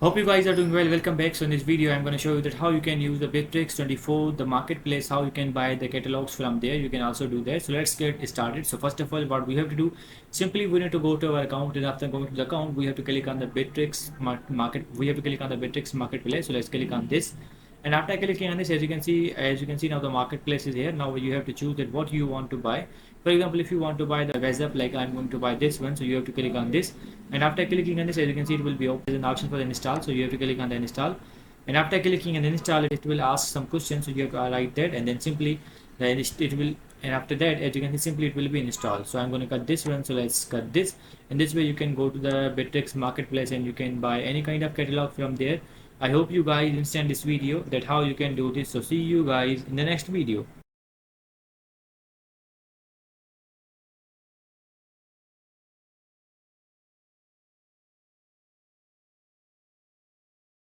Hope you guys are doing well. Welcome back. So in this video I'm going to show you that how you can use the Bitrix24 the marketplace, how you can buy the catalogs from there. You can also do that. So let's get started. So first of all, what we have to do, simply we need to go to our account, and after going to the account we have to click on the Bitrix market. We have to click on the Bitrix marketplace. So let's click on this. And after clicking on this, as you can see now the marketplace is here. Now you have to choose that what you want to buy. For example, if you want to buy the gazette, like I'm going to buy this one, so you have to click on this. And after clicking on this, as you can see, it will be open as an option for the install. So you have to click on the install. And after clicking on install, it will ask some questions. So you have to write that, and then simply it will. And after that, as you can see, simply it will be installed. So I'm going to cut this one. So let's cut this. And this way you can go to the Bitrix marketplace and you can buy any kind of catalog from there. I hope you guys understand this video that how you can do this. So see you guys in the next video.